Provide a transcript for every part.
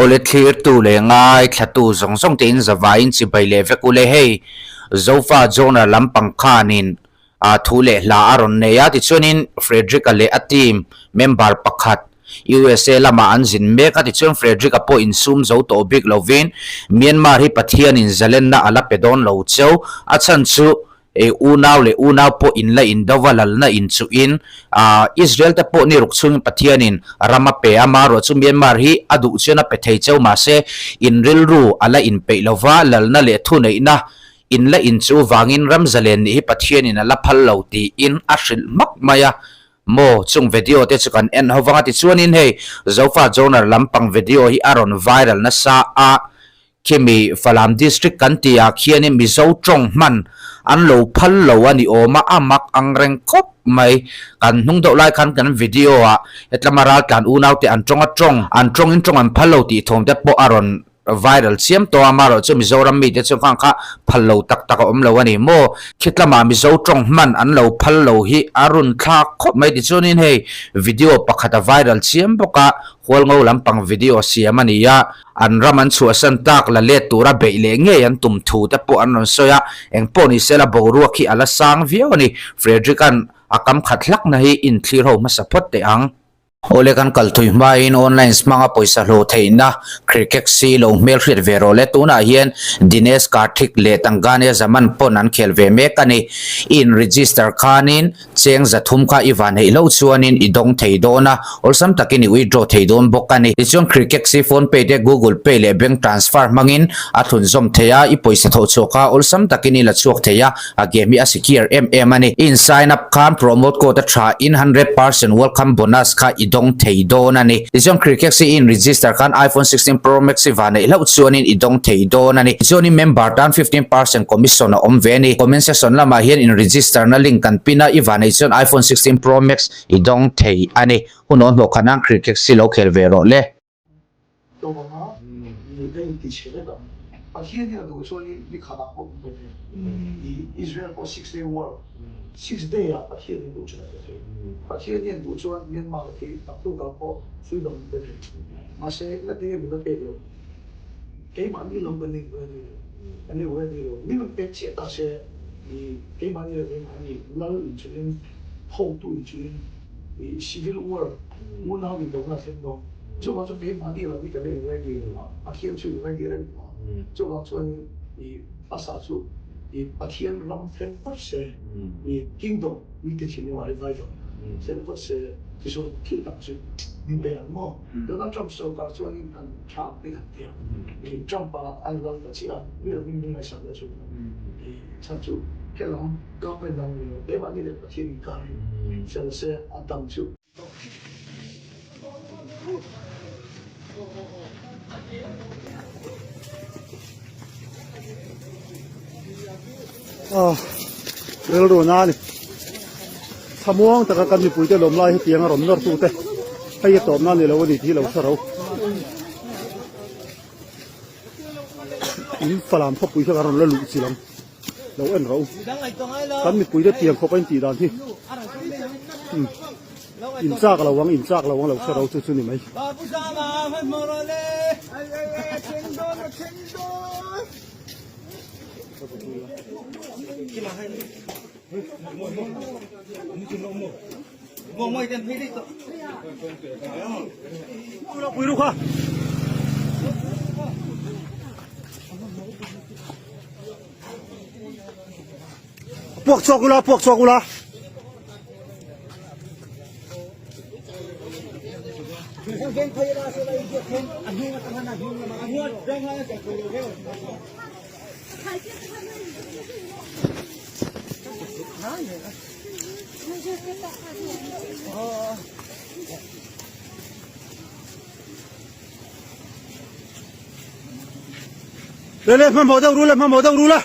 ole clear tu le ngai thatu zong zong tin zawain chi bai le vekule hei zofa zona lampang khanin a thule la aron ne ya ti chunin Frederick ale atim member pakhat USA lama anjin mek ati chun Frederick apo in sum zo to big lovin Myanmar hi pathian in zalen na ala pedon lo cheu achan chu unaw le unaw po in la in dawalal na in chu in Israel ta po ni rukchung pathian in rama pe amaro chu Myanmar hi adu chena pe thei cheu ma se in ril ru ala in pe lova lal na le thu nei na in la in chu wangin ramzalen ni hi pathian in ala phal lo ti in ashil mak maya mo chung video te chukan en howanga ti chuanin hei zofa zonar lampang video hi aron viral na sa a Kemi Falam district kantia khiani mizo tong man an lo phal lo ani oma amak angreng kop mai kan hnung do lai kan video a etlamaral kan unaw te an tong in tong an phal lo ti thom te po aron viral chiam to amaro chu mizoram mi te chu kha phallo tak tak om lo ani mo khitlama mizo tong man an lo phallo hi arun thla khop mai ti chunin hei video pakhata viral chiam boka holngo lampang video siamani ya an raman chu asan tak la le tura be le nge an tum thu te po an soya eng po ni sela boru khi ala sang view ni Frederick an akam khatlak na hi in clear ho ma support te ang ole kan kalthui ma in online smanga poisa lo theina cricket si lo mel khrit vero le tuna hian Dinesh Karthik le tangane zaman pon an khelve me kani in register khanin cheng zathum kha iwan hei lo chuanin idong theidona olsam takini withdraw theidon bokani ichon cricket si phone pay te Google Pay le bank transfer mangin athun zom theya I poisa tho choka olsam takini la chuak theya agemi a secure ani in sign up khan promote ko ta tha in 100% welcome bonus kha idong theidon ani ichon cricket si in register khan iPhone 16 Pro Max iwane lo chuanin idong theidon ani ichoni member tan 15% commission na omveni comment section lama hian in register na link kan pina iwane ichon iPhone 16 Pro Max idong thei ani hunon bo khanang cricket si lo khel vero le Israel for 6-day war. 6 days à, bắt hiện đủ chuyện này. Bắt hiện đủ chuyện Myanmar thì tập trung vào có freedom đấy. Mà sẽ là thế mình nó kể được. Cái mà đi làm bên này anh ấy về rồi. Nếu mình biết chuyện ta sẽ thì cái mà như anh nói chuyện hậu tuổi chuyện civil war, muốn nào mình懂那些东。就話咗俾馬啲人啲咁嘅嘢嘅，阿天出嚟嘅嘢，就話咗你阿啥做，你阿天諗聽不是，你聽到你嘅錢你話你買咗，現在不是就說聽到是唔俾人摸，有那種手法做你很差別啲，你將把按照嘅錢啊，呢個明明係想得出，你差做，可能剛被人俾馬啲人阿天唔干，現在是阿當做。Relo na ni samuang taka kan ni puite lom lai tiang rom nor tu te ai to na ni lo ni thi lo saro in falam pho puite ka ron la lu chi lam lo en ro kan ni puite tiang pho pain ti dan thi in chak la wang lo saro chu chu ni mai Puak chokula. Lên mà mở đầu ru là.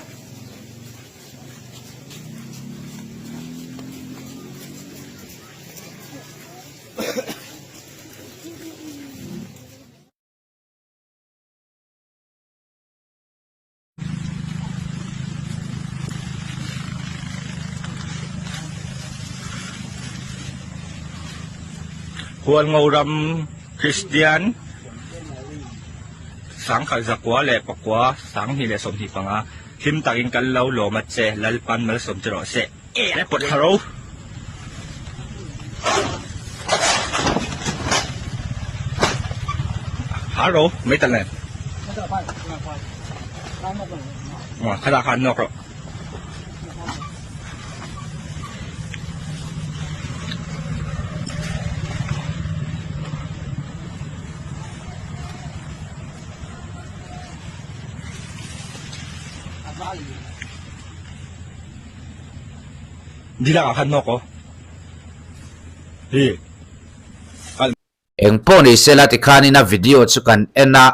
Huwag mauram Christian sáng khởi giặc quá lệ bạc quá sáng hi lệ sôm hi bằng à him takin kan lâu lô mặt xe lal pan mal sôm chro xe lệ bột haro haro mấy tần này mà khai thác nước rồi đi ra khăn nóc đi eng po ni sela ti khani na video chu kan ena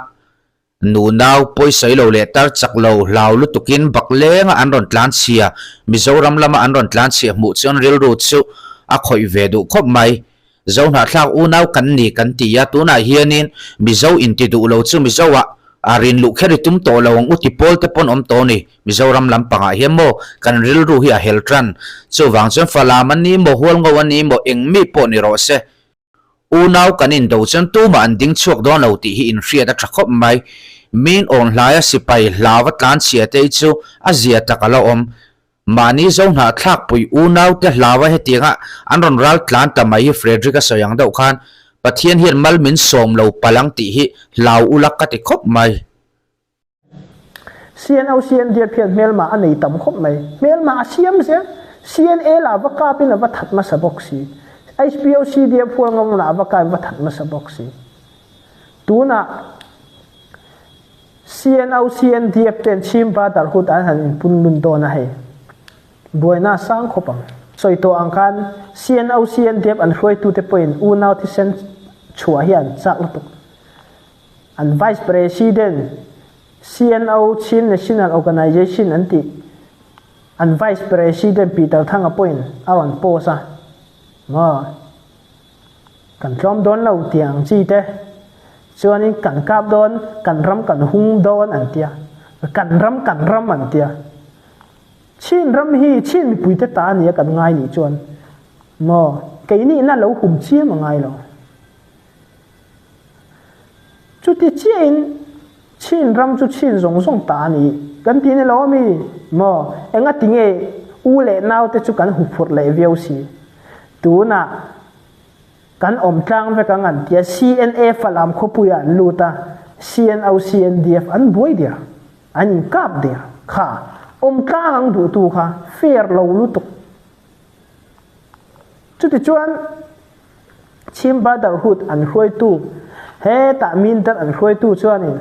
nu naw poi sei lo le tar chak lo law lu tukin baklenga an ron tlan chia mizoram lama an ron tlan chia mu chon ril ru chu a khoi ve du khop mai zo na thak u naw kan ni kan ti ya tu na hianin mizo in ti du lo chu mizowa arin lu kheri tum to lawang uti pol te pon om to ni mizoram lampanga hiamo kan ril ru hi a heltran chu wang chon falaman ni mo hol ngawani mo eng mi po ni ro se unaw kanin do chen tu ma an ding chuak don lo ti hi in hria da thakop mai min on hlaya sipai hlawa tlan chia te chu a zia takala om mani zo na thak pui unaw te hlawa he tinga an ron ral tlan tamai hi Frederick a soyang do khan pathian hian mal min som lo palang ti hi lau ulak ka ti khop mai CNO CNDF phiền mail mà anh ấy tầm khóc mày mail mà xiêm xe CNA là vắc ca pin là vắc thật mà sa boxi HBO CDF phun ngom là vắc ca vắc thật mà sa boxi tu na CNO CNDF tên chim ba dar hut anh hành pun lun do na hay buổi na sang khóc bằng soi to ang kan CNO CNDF anh khơi tu te point u nào thì sen chùa hiền chắc lắm anh vice president CNO Chin National Organization anti and Vice President Peter Thang appoint aron posa ma kan rom don lo tiang chi te chuanin kan kap don kan ram hung don antia kan ram antia chin ram hi chin pui te ta ni kan ngai ni chuan mo ke ni na lo hum chi ma ngai lo chu ti chin ram chu chin zong ta ni kan ti ne lo mi mo enga tinge u le naw te chu kan hu phur le viau si tu na kan om tlang ve kan an tia CNA falam khopuya luta CNO CNDF an boi dia an kap dia kha om tlang ang du tu kha fair lo lu tu chu ti chuan chim brotherhood an hroi tu he ta min dar an hroi tu chuan in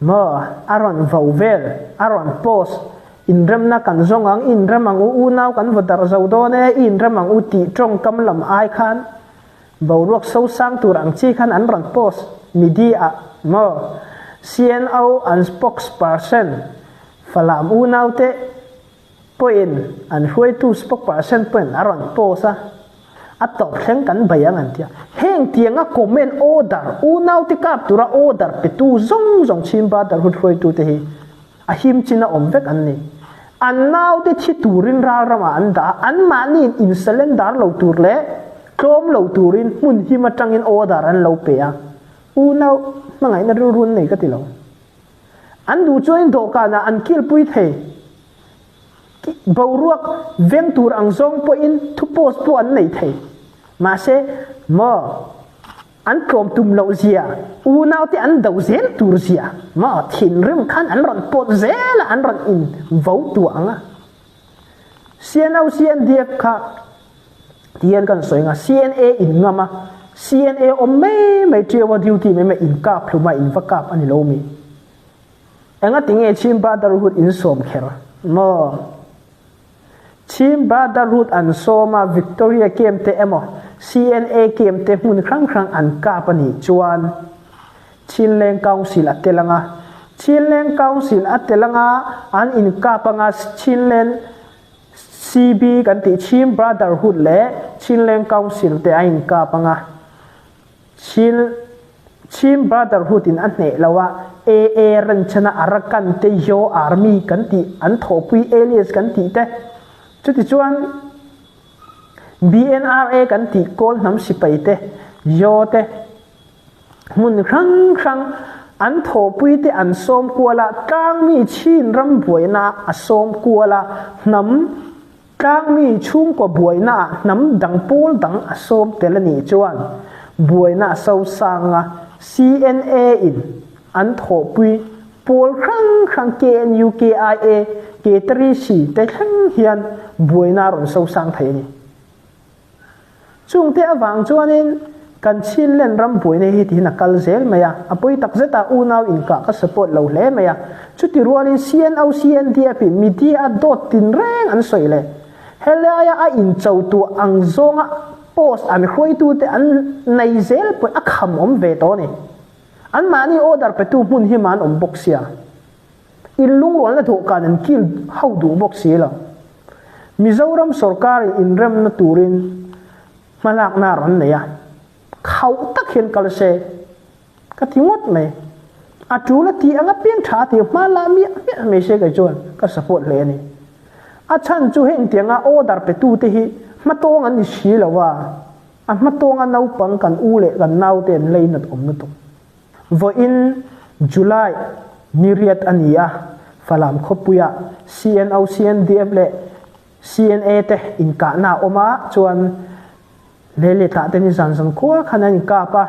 mo aron vauvel aron post in ram na kan zong ang in ram ang u naw kan vodar zo do ne in ram ang uti trong kam lam ai khan bawrok so sang turang chi khan an ron post media mo CNO an spokesperson falam u naw te point an hroi tu spokesperson point aron post a atop thleng kan bayang an tia heng tianga comment order u naw ti kap tura order pe tu zong chim ba dar hut hroi tu te hi a him china om vek an ni an naw te thi turin ra rama an da an ma ni in cylinder lo tur le klom lo turin mun hi ma tangin order an lo pe a u naw mangai na run nei ka ti lo an du join do ka na an kil pui the bawruak veng tur ang zong po in thu post po an nei thei ma se mo an klom tum lo zia u naw ti an do zel tur zia ma thin rim khan an ron pot zel an ron in vau tu anga CNO CNDF kha tian kan soinga CNA in ngama CNA om me trewa duty me in kap pluma in vakap ani lo mi anga tinge chim brotherhood in som khera mo chim brotherhood an soma Victoria KMT emo CNA KMT mun krang an kapani chuan Chinleng Council atelanga Chinleng Council atelanga an in kapanga Chinleng CB kan ti chim brotherhood le Chinleng Council te in kapanga chim brotherhood in an ne lawa AA ran chana arakan te yo army kan ti an thopui alias kan ti te chu ti chuan BNRA kan ti kol nam sipai te yo te mun rang an tho pui te an som kuala tang mi chin ram buaina a som kuala nam tang mi chung ko buaina nam dang pol dang a som telani chuan buaina so sanga CNA in an tho pui pol khang KNU KIA K3C te khang hian buaina ron so sang thei ni chung te awang chuanin kan chin len ram buai nei hi ti na kal zel maya apoi tak zeta unaw in ka support lo hle maya chuti ruanin CNO CNDF media dot tin reng an soile helaya a in chau tu ang zonga post an khoi tu te an nei zel po akham om ve to ni an mani order pe tu mun hi man om boxia in lung ron la tho kan an kil how du boxi la Mizoram sarkar in rem na turin malak na ron ne ya khau tak hian kal se ka tingot me atula ti anga pian tha ti mala mi me se ga jon ka support le ni a chan chu heng tianga order pe tu te hi matong an ni si lawa a matong an nau pang kan u le kan nau ten leinat om na to vo in July niriat ania falam khopuya CNO CNDF le CNA te in ka na oma chuan lele ta te ni zan zan ko khana ni ka pa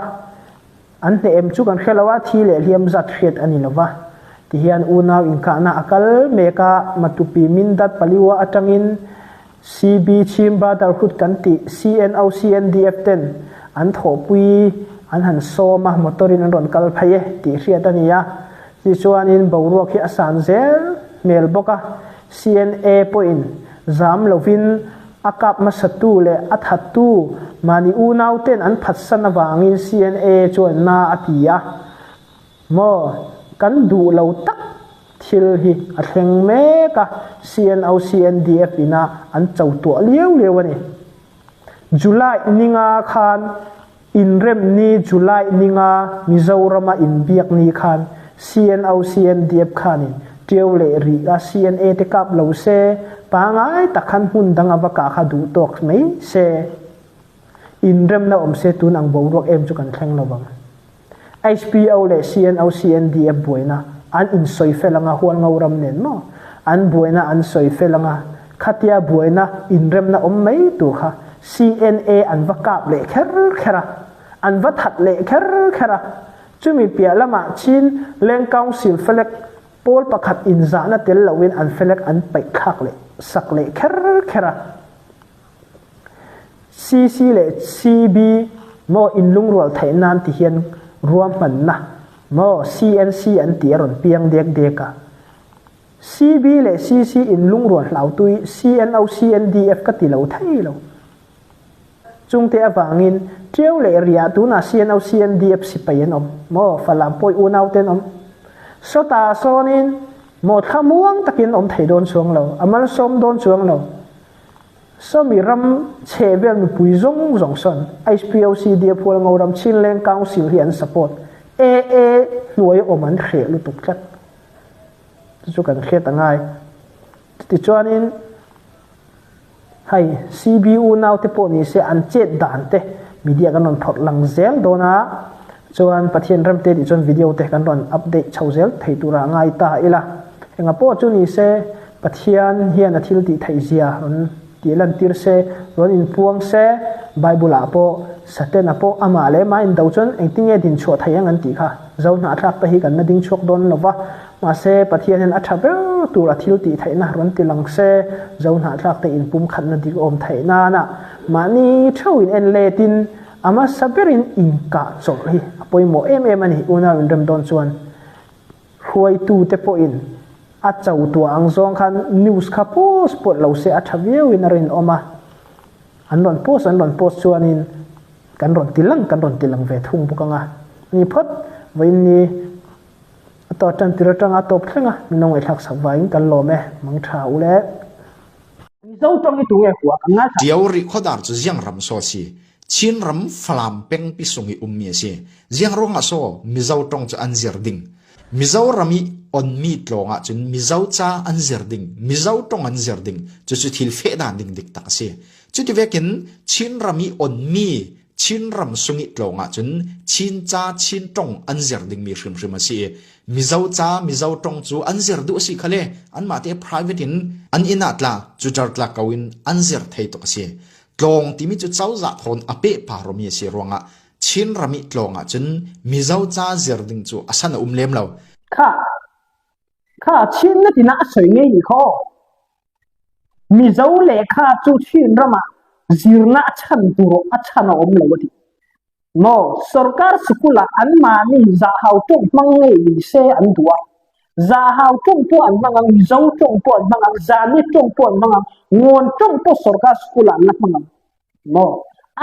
an te em chu kan khelawa thi le liam zat khet ani lova ti hian unaw in ka na akal meka matupi min dat paliwa atangin CB chim brotherhood kan ti CNO CNDF ten an tho pui an han so ma motorin an ron kal phaye ti riat ania ti chuanin boruak hi asan zel mel boka CNA point zam lovin akap masatu le athatu mani unaw ten an phatsan awangin CNA chuan na atia mo kan du lo tak thil hi a thleng me ka CNO CNDF ina an chau to lieu ani July ninga khan in rem ni July ninga Mizorama in biak ni khan CNO CNDF khan tiau le ri a CNA te kap lo se pangai takhan hun dang awaka kha du tok mai se in rem na om se tun ang borok em chu kan thleng lowang HPO le CNO CNDF buaina an in soi felanga hual ngauram nen no an buaina an soi felanga khatia buaina in rem na om mai tu kha CNA an vakap le khera an vathat le khera chumi pia lama chin leng council felek pol pakhat in zana tel lawin an felek an pai khak le sak le khera CC le CB mo in lung rual thai nan ti hian ruam man na mo CNC an ti ron piang dek ka CB le CC in lung rual lau tui CNO CNDF ka ti lo thai lo chung te awangin treu le ria tu na CNO CNDF si payen om mo falam poi unaw ten om sota sonin mo thamuang takin om thai don chuang lo amal som don chuang lo so mi ram chevel mi pui zong son HPO CDF pol ngoram chinleng council hian support AA nuai oman khe lu tuk chat chu kan khe tangai ti chuanin hai CBU now te po ni se an chet dan te media kan non thot lang zel dona chuan pathian ram te di chon video te kan ron update chauzel thei tura ngai ta ila enga po chu ni se pathian hian a thil ti thei zia ron ti lan tir se ron in puang se bible a po saten a po ama le ma in do chon engtinge din chho thaiang an ti kha zo na thak ta hi kan na ding chok don lova ma se pathian an athabe tu ra thil ti thaina ron ti lang se zo na thak ta in pum khat na dik om thaina na mani thawin en le tin ama saberin inka chol hi apoi mo em ani una in ram don chuan huai tu te po in a chau tu ang zong khan news kha post pot lo se a thaviu in rin oma an ron post chuan in kan ron tilang ve thung bukanga ni phot voin ni to tan tiratanga top thlenga minong e thak sawain kan lo me mang tha ule ni zo tong ni tu nge kwa anga diauri khodar chu jiang ram so si chin ram flam peng pi sungi ummi se jiang ronga so mizau tong chu anzir ding mizau rami on mi tlonga chun mizau cha anzir ding mizau tong anzir ding chu thil fe dan ding dik tak se chu ti vekin chin rami on mi chin ram sungi tlonga chun chin cha chin tong an zer ding mi shrim shrim si mizo cha mizo tong chu an zer du si khale an ma te private in an inatla chu chartla kawin an zer thei to si tlong timi chu chau za thon ape paromi si ronga chin rami tlonga chun mizo cha zer ding chu asana umlem lo kha chin na tina soi nge hi kho mizo le kha chu chin rama zirna chan turo achana om lawati mo sarkar skula an mani za hau tong mangai se an duwa za hau tong po an mangang mizo tong po an mangang zani tong po an mangang ngon tong po sarkar skula an mangang mo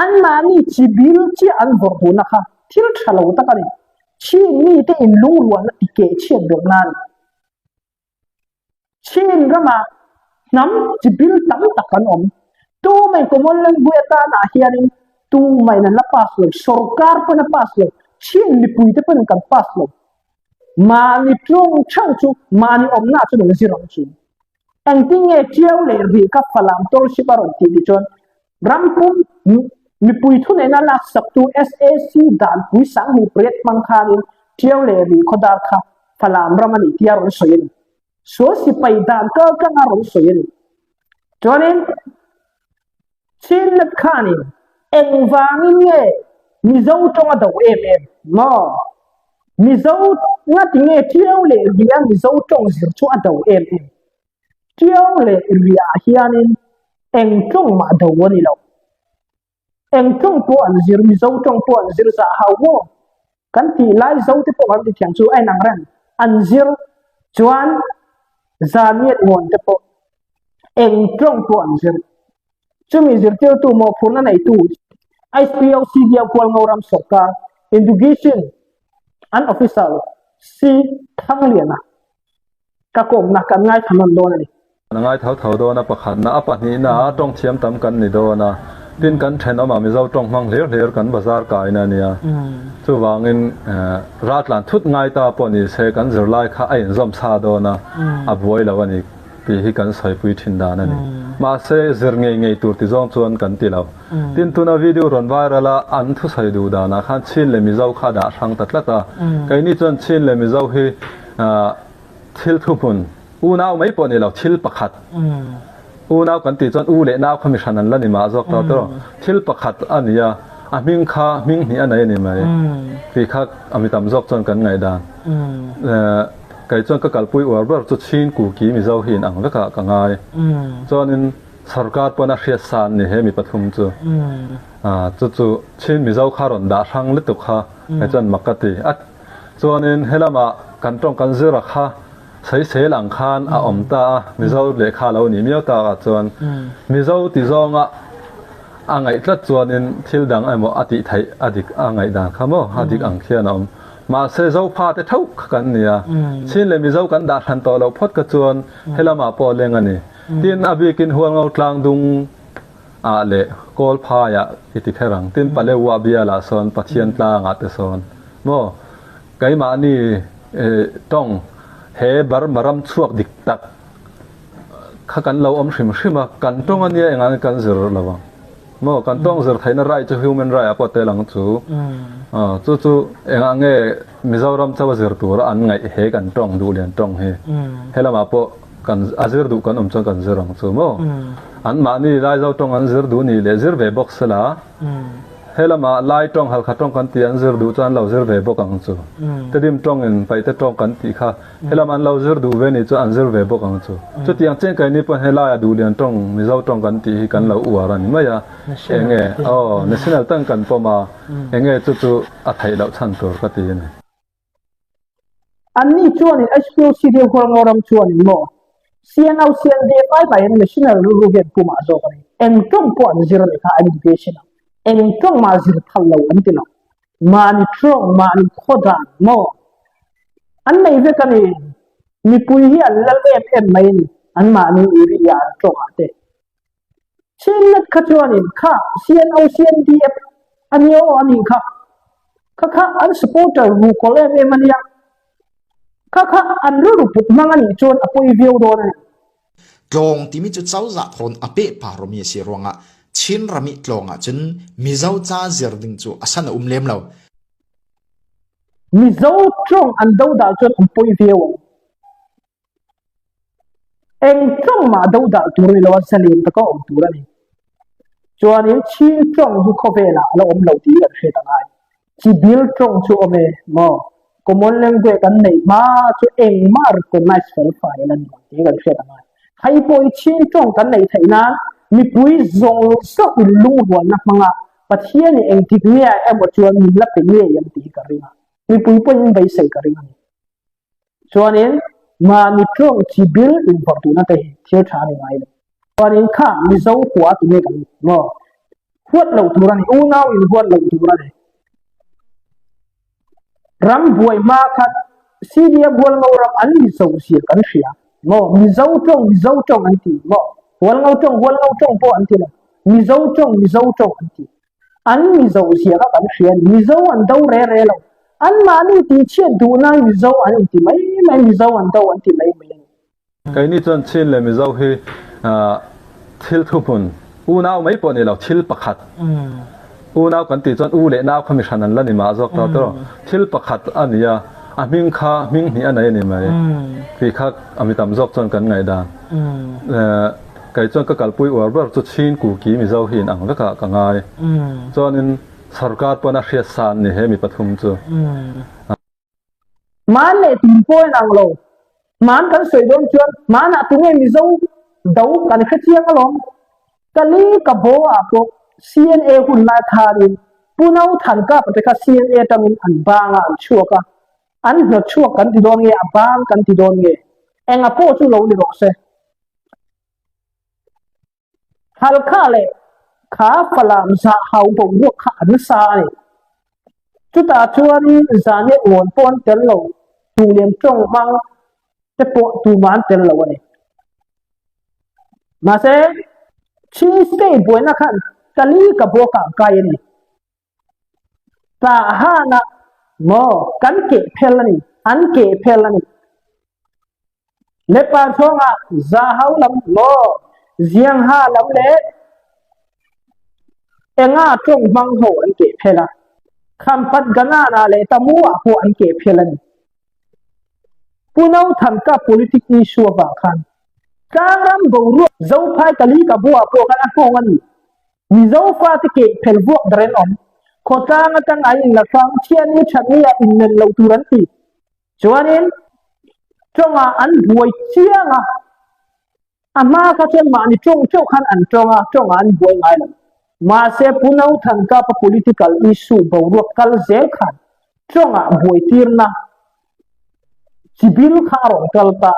an mani chibil chi an vorbu na kha thil thalo ta kani chi mi te in lungruan na tike chen dok nan chin rama nam chibil tam takan om tu mai komon lang bueta na hiaring tu mai na pas lo sarkar pa na pas lo chin ni puite pa kan pas lo mani trong chang chu mani om na chu dong zirang chu ang tinge chiao le ri ka phalam tol siparon ti di chon rampum mi pui thu ne na lak sak tu SAC dan pui sang hu pret mang khanin chiao le ri khodar kha phalam ramani tiaron soyin so si pai dan ka ngaron soyin chonin chin lat khani eng wangin nge mizo tonga do em mo mizo nga tinge tiao le ria mizo tong zir chu ado em tiao le ria hianin eng tong ma do woni lo eng tong po an zir mizo tong po an zir za hawo kan ti lai zo te po an ti thiang chu ai nang ran an zir chuan zamiet ngon te po eng tong po an zir chumi zirtil tu mo phuna nei tu IPLC dia kwal ngoram sarkar education an official si thangliana ka kom na kan ngai thanon don ni ngai thau do na pakhat na apa ni na tong thiam tam kan ni do na tin kan then ama mi zo tong mang ler kan bazar kai na nia chu wangin ratlan thut ngai ta po ni se kan zir lai kha ai zom sa do na aboi lawani pi hi kan soi pui thin da na ni ma se zir ngei tur ti zong chuan kan ti lo tin tuna video ron viral a an thu sai du da na khan chin le mi zo kha da sang tatlata kai ni chon chin le mi zo hi thil thu pun u naw mai po ni lo thil pakhat u naw kan ti chon u le naw commission an la ni ma zok ta to thil pakhat ania a ming kha ming ni anai ni mai pi kha amitam zok chon kan ngai dan cái chọn các calpui order cho chin ku ki mi zau hin ang laka ka ngai chonin sarkar pana khia san ni he mi pathum chu chu chin mi zau kharon da sang le tu kha cái chọn makati at chonin helama kan tong kan zira kha sei lang khan a om ta mi zau le kha lo ni miao ta chon mi zau ti zonga angai tlat chonin thil dang amo ati thai adik angai dan khamo adik ang khian om mà se zau pha te thau kan nia chin le mi zau kan da than to lo phot ka chuan helama po leng ani tin abikin huang ngau tlang dung a le kol pha ya iti therang tin pale wa bia la son pathian tlang a te son mo kai ma ni tong he bar maram chuak dik tak kha kan lo om hrim hrim kan tong ania engan kan zir lawang mo kan tong zir thaina right to human right apo te lang chu chu enga nge mizoram chawa zir tur an ngai he kan tong du lian tong he helama po kan azir du kan omchang kan zirang chu mo an ma ni lai zau tong an zir du ni le zir ve box la helama lai tong hal khatong kan ti an zir du chan lo zir ve bok ang chu tedim tong en pai te tong kan ti kha helama an lo zir du ve ni chu an zir ve bok ang chu chu tiang chen kai ni pa hela du lian tong mi zau tong kan ti hi kan lo uaran ni maya enge national tang kan poma enge chu a thai lo chan tur ka ti ni an ni chuan in HPLC de hol ngoram chuan in mo CNO CND pai pai national rugen kuma zo kan en tong po an zir le kha education en tong ma zir thallo an ti lo mani trong mani khoda mo an nei ve kan ni pui hi an lal em mai ni an ma ni uri ya trong ate chin lat kha chuan in kha CNO CNDF an yo an in kha an supporter ru ko le me mania kha an ru put mangani chuan apoi view do na tlong timi chu chau za thon ape paromi si ronga chin rami tlonga chun mizau cha zerding chu asana umlem lo mi zo trong an do dal chon an poi view eng trong ma do dal tur ni lo salim ta ko om tur ani chuan in chin trong du kho vela lo om lo ti la she ta ngai chi bil trong chu ome mo common language kan nei ma chu eng mar ko nice fel fai lan ti ga she ta ngai hai poi chin trong kan nei thaina mi pui zong so in lung huan na manga pathian ni eng tik nia em chuan mi la pe ni yam ti ka ringa mi pui poi in bai sei ka ringa chuan in ma ni trong chi bil in por tu na te thil tha ni ngai lo chuan in kha mi zo kwa tu ne kan mo huat lo tu ran u nau in huat lo tu ran ram buai ma khat sidia bol ngau ram an mi zo sia kan sia mo mi zo trong an ti mo hual ngau trong po an ti lo mi zo trong an ti an mi zo sia ka kan sia mi zo an do re lo an ma ni ti chen du na mi zo an ti mai mi zo an do an ti mai cái này chọn chín là mình giàu hi thil thu phun u nào mấy bọn này là thil pakhat u nào cần tỷ chọn u lệ nào không bị sanh lần này mà dọc tao đó thil pakhat anh ya mình kha mình ni anh này này mà vì khác mình tạm dọc chọn cần ngày đàn cái chọn các calpui ở bờ chọn chín củ kí mình giàu hin ang các cái ngày chọn nên sarkat pona khiết san này he mình bắt thum chu mà lệ tìm phôi năng lo man kan soi don chuan mana tunge mi zo do kan khachiang along kali ka bo a ko cna hun na tharin punau than ka pateka cna tamin an banga an chuaka an no chuak kan ti don nge abang kan ti don nge enga po chu lo ni ro se hal kha le kha palam sa hau bo ro kha an sa ni chu ta chuan za ne on pon tel lo tu lem trong mang te po tu man tel lo ni ma se chi stay boy na khan kali ka bo ka kai ni ta ha na mo kan ke phelani an ke phelani le pa thonga za hau lam mo ziang ha lam le enga trong mang ho an ke phela kham pat gana na le tamu a ho an ke phelani punau tham ka politic issue ba khan karam boru zo phai kali ka bua po kan ko ngani mi zo fa te ke phel buak dren om khota nga tang ai la sang chian ni chani ya in nen lo turan ti chuanin chonga an buai chianga ama ka chen ma ni chong chok khan an chonga an buai ngai la ma se punau tham ka political issue boru kal zel khan chonga buai tirna sibil kharo kalta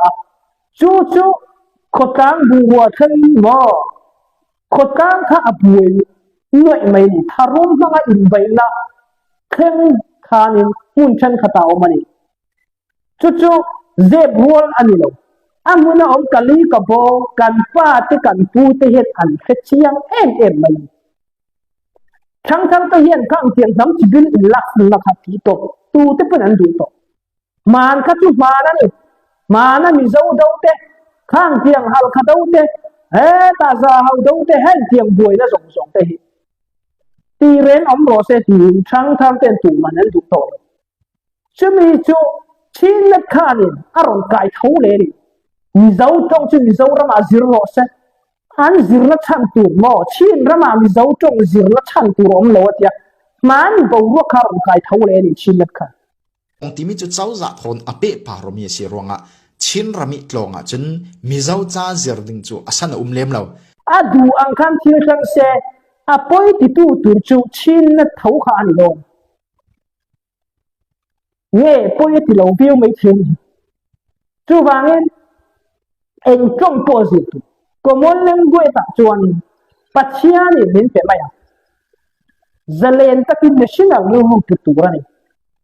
chu khotang buwa than mo khotang kha abuai noi mai ni tharum nga in baila khen khanin mun chan khatao mani chu ze bol anilo amuna om kali ka bo kan pa te kan pu te het an khechiang em mani thang te hian kang tiang nam sibil lak khati to tu te pen an du to man kha chu mana mi zo do te khang tiang hal kha do te ta za hau do te hen tiang buai na zong te hi ti ren om ro se ti thang ten tu man an du to chumi chu chin let khanin aron kai thau le ni mi zo tong chu mi zo rama zir ro se an zir na chan tu mo chin rama mi zo tong zir na chan tu rom lo tia man bo ro kha ron kai thau le ni chin let kha ong timi chu chau za thon ape pa romi si ronga chin rami tlonga chun mizau cha zerding chu asana umlem lo adu ang kan thil sang se apoi ti tu tur chu chin na thau kha ani lo nge poi ti lo view mai thin chu wangin eng trong positive common language ta chuan pachia ni min pe maya zalen takin national lu tu tu rani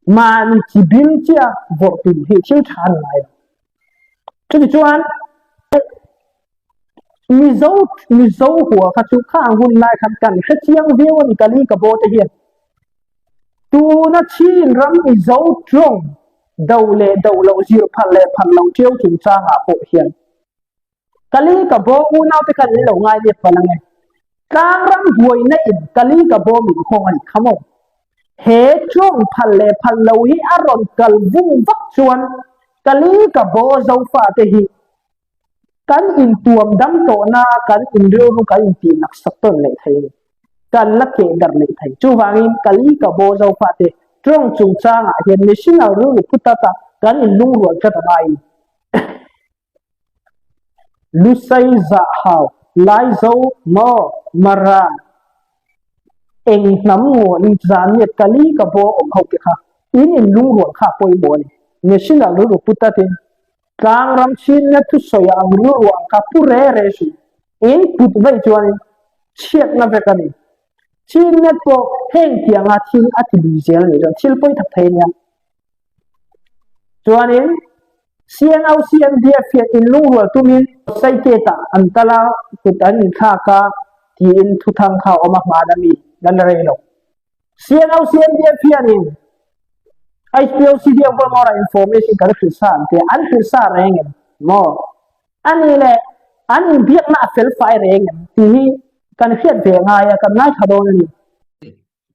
man chi bil chia vo tin hi chiu than lai chu chuan mi zo huwa kha chu kha hun lai khan kan kha chiang view ni kali ka bo te hian tu na chin ram mi zo trong dau lo zir phan lo chiu chung cha nga po hian kali ka bo u nau te kan lo ngai le palang tang ram buai na in kali ka bo min khong an khamo he chung phalle phallo hi aron kal vung vak chuan kali ka bo zo fa te hi kan in tuam dam to na kan in ru ru kan in ti nak sak ton le thai kan la ke dar le thai chu wangin kali ka bo zo fa te trong chung chang a hian national ru putata kan in lung ro cha mai lusai za hao lai zo mo mara eng nam ngo ni zan yet kali ka bo om hau ke kha in lung ro kha poi bo ni national ru putata tang ram chin na thu soya ang ru ro ka pu re re su in put vai chuan chiat na ve kan chin na po heng tiang a thil a ti bi zel ni ro thil poi thak thei nya chuan in CNO CNDF in lung ro tu min sai ke ta antala kutan in kha ka ti in thu thang kha oma ma da mi nan re lo CNO CNDF in IPOC dia pun more information kalau filsan, dia an filsan rengen, more. Ani le, ani biak na filfai rengen, tihi kan fiat benga ya kan naik hadon ni.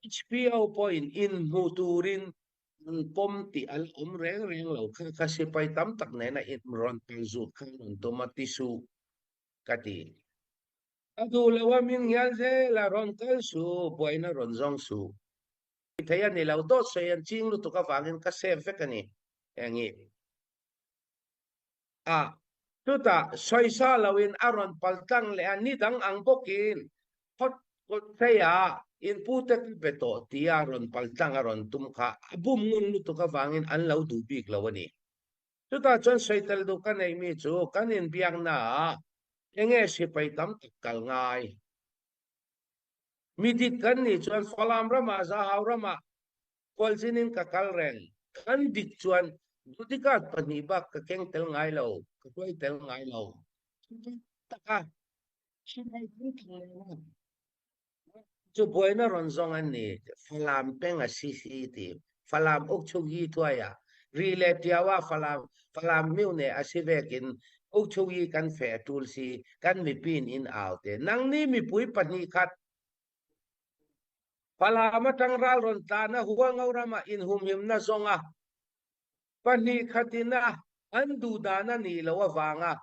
HPO point in muturin pom ti al reng lo kasi pai tam tak na it ron pilzu kan tomatisu kati. Adu lawa min yan se la ron kalsu boy na ron zong su. Thaya ni lau dot so yan ching lu to ka wangin ka save ka ni yangi tuta soisa lawin aron paltang le ani dang ang bokin hot kot thaya in putek beto ti aron paltang aron tumka abum ngun lu to ka wangin an lau du big lawani tuta chon soitel du ka nei mi chu kanin biang na enge si pai tam kal ngai midit kan ni chuan falam rama za haw rama kolsinin kakal reng kan dik chuan dudikat panibak ka keng tel ngai lo ka koi tel ngai lo taka sinai kun chu boina ronzong an ni falam peng a CCT falam ok chugi tuaya rile tiawa falam miu ne asivekin ok chugi kan fe tulsi kan mi pin in out nang ni mi pui pani khat palama tangral ron tana huwa ngaurama in humhim na zonga pani khatina andu dana ni lawa wanga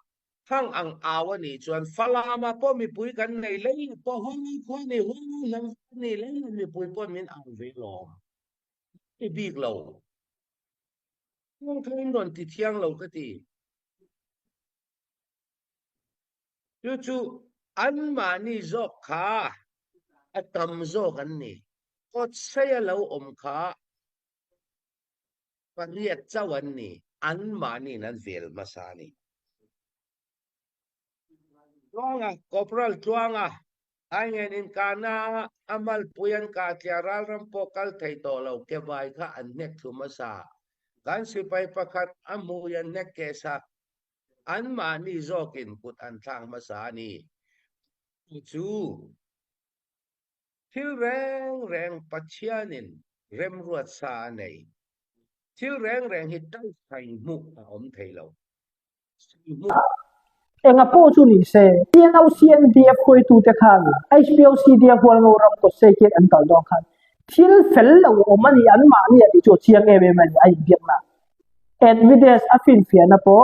hang ang awa ni chuan falama po mi pui kan nei lei po hongi ko ni hongi nang ni lei mi pui po min ang ve lo ti big lo nang kain ron ti thiang lo ka ti chu an mani zok kha atam zo kan ni kot saya lau om kha pariat cawan ni an mani nan vel masani tuanga corporal tuanga angen in kana amal puyan ka tiaral ram pokal thai to lo ke bai kha an nek thu masa kan sipai pakhat amu yan nek ke sak an mani zokin put an thang masani chu thil reng pachianin rem ruat sa nei thil reng hi tai thai muk om thei lo Enga po chu ni se CNO CNDF khoi tu te khan HBO CDF wal ngo ram ko se ke an tal dong khan thil fel lo omani an ma ni ati chu chiang e me man ai biak na evidence afin fiana po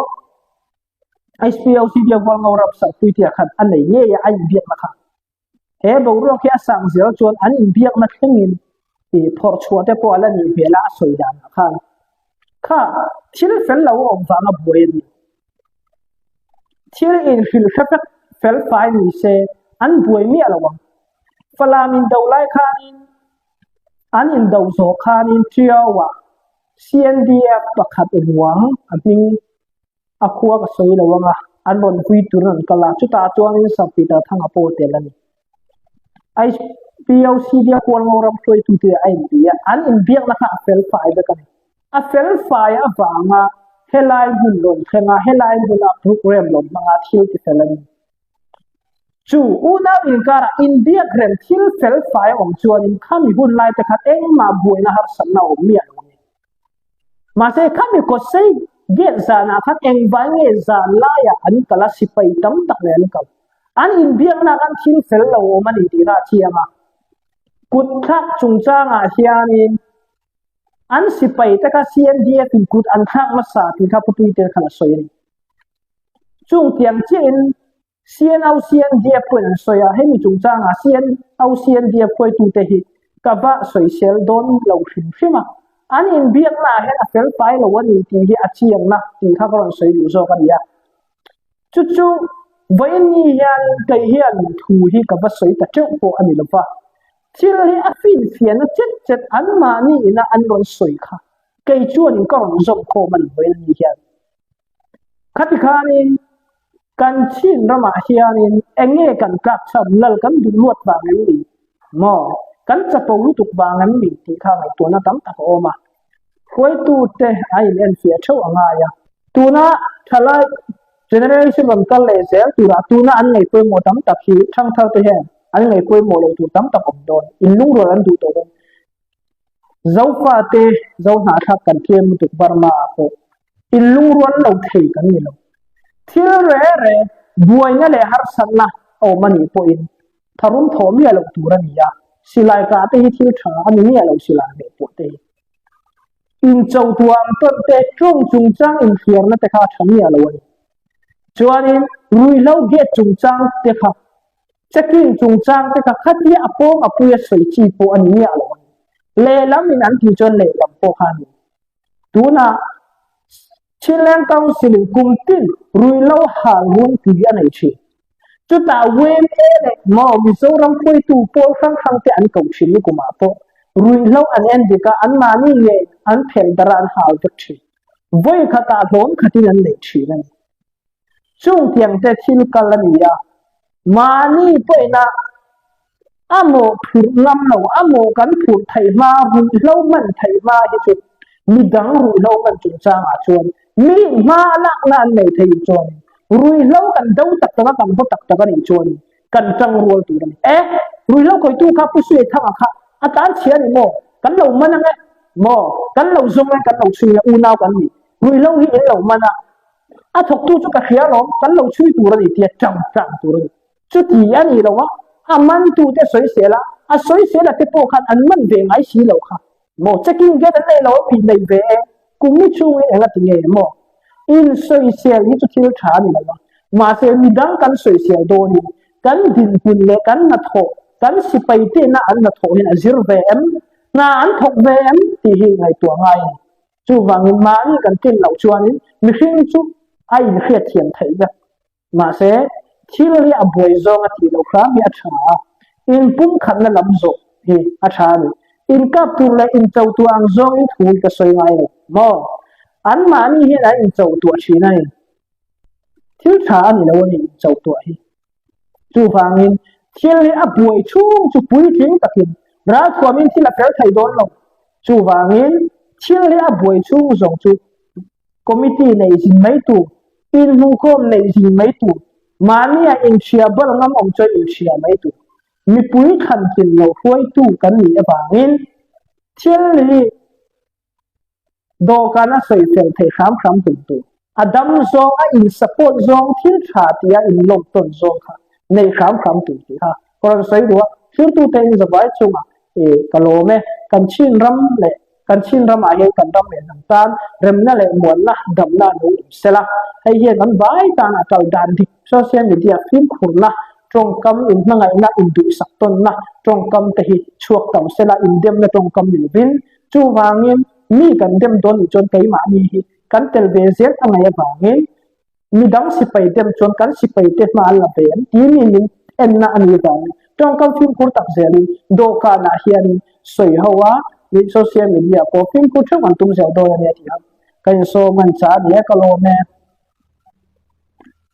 HBO CDF wal ngo ram sa tu te khan an nei ye ya ai biak na khan he bo ro kya sang zel chuan an in biak na thengin ti phor chua te po ala ni bela soi dan khan kha thil fel lo om wa na boy ni thil in fil khafak fel fai ni se an boy mi alawang falamin dau lai khanin an in dau zo khanin triawa CNDF pakhat ruang aning akhuwa ka soi lawanga an bon hui turan kala chuta chuan in sapita thanga po telani ai POC dia kwal ngoram khoi tu te ai dia an in biak na kha fel fai da kan a fel fai a wanga helai bun lon khenga helai bun a program lon manga thil ti felani chu una in kara in biak rem thil fel fai om chuan in khami hun lai ta khat eng ma buina har sanna om mi an ma se khami ko sei get za na khat eng ba nge za la ya an kala sipai tam tak le an kal an in biang na kan thil fel lo mani ti ra chiama kut thak chung changa hianin an sipai ta ka CNDF in kut an thak ma sa ti kha putui te khala soini chung tiang chen CNDF pun soya hemi chung changa CNDF poi tu te hi ka ba soi sel don lo hrim hrima an in biang na he a fel pai lo wani ti hi a chiang na ti kha ko soi du zo ka ya chu chu vain ni hian kai hian thu hi ka ba soi ta cheu po ani lo fa thil hi a fin fian a chet an ma ni ina an ron soi kha kai chuan in ka ron zom ko man vain ni hian khati khanin kan chin rama hianin enge kan kak cham lal kan du luat ba ngai ni mo kan chapo lu tuk ba ngai ni ti kha ngai to na tam tak oma khoi tu te ai len fia chau anga ya tu na thalai generation lam kal le zel tu ra tu na an ngai poi mo tam tak hi thang thau te he an ngai poi mo le tu tam tak om don in lung ro an du to don zau fa te zau na tha kan kem tuk barma ko in lung ro an lo thei kan ni lo thil re buai na le har san na o mani po in tharum thomi alo tur ani ya silai ka te hi thil tha ani ni alo silai be po te in chau tuam ton te chung chung chang in khiar na te kha thami alo ani chuanin rui lo ge chung chang te kha checking chung chang te kha khati apong apuya soi chi po ani ni alo ani le lam in an ti chon le lam po kha ni tuna Chilean Council kumtin rui lo hal hun ti anai chi chu ta wen ele mo Mizoram khoi tu pol khang khang te an kong chi ni kuma po rui lo an en dika an ma ni nge an phel daran hal tak chi voi khata lon khatin an le chi na chung tiang te thil kalania mani po na amo phur ngam lo amo kan phur thai ma rui lo man thai ma hi chu mi dang rui lo man chung chang a chuan mi ma lak na nei thei chuan rui lo kan dau tak tak kan bo tak tak ni chuan kan chang rual tu ni rui lo koi tu kha pu sui thang kha atan chia ni mo kan lo man nge mo kan lo zong kan lo sui u nau kan ni rui lo hi lo man a thok tu chu ka khia lo kan lo chui tu ri ti chang chang tu ri chu ti ani lo wa a man tu te soi se la a soi se la te po khan an man ve ngai si lo kha mo checking get an lo pi nei ve cũng chui là tiếng nghe mà in soi xe như chút thiếu trả này mà xe mi đang cắn soi xe đồ đi cắn đình bùn lệ cắn nát thổ cắn si bay tên na ăn nát thổ hiện là zero VM na ăn thọc VM thì hiện ngày tuổi ngày chú vàng mà như cắn tên lão chuan ấy mình khinh chú ai mình khét thiền thấy ra mà xe thiếu đi à bồi zo ngắt thì lão khám bị trả in bung khăn là lắm rồi thì trả đi in kap tu le in chau tu ang zong in thul ka soi ngai mo an ma ni he la in chau tu chi nai thil tha ni lo ni chau tu hi chu phang in thil li a buai chung chu pui thing takin ra khwa min thil a per thai don lo chu wang in thil li a buai chung zong chu committee nei jin mai tu in hu khom nei jin mai tu mani a in chia bal ngam om choi in chia mai tu mi pui khan tin lo huai tu kan ni awangin thil li do kana soi fel thei kham kham tu adam zong a in support zong thil tha tia in lom ton zong kha nei kham kham tu ti ha kon soi do thil tu te in zawai chunga kalome kan chin ram le kan chin ram a he kan ram le nang tan rem na le mon na dam na no sela hay ye man bai ta na tal dan di social media film khur na trong kam in nangai na in du sak ton na trong kam te hi chuak tam sela in dem na trong kam ni bin chu wangin mi kan dem don chon kai ma ni hi kan tel ve zet angai wangin mi dang si pai dem chon kan si pai te ma la ben ti ni min en na ani wang trong kam film kur tak zeli do ka na hian soi hawa ni social media ko film kur thang an tum zel do ne ti ha kan so man cha ne ka lo me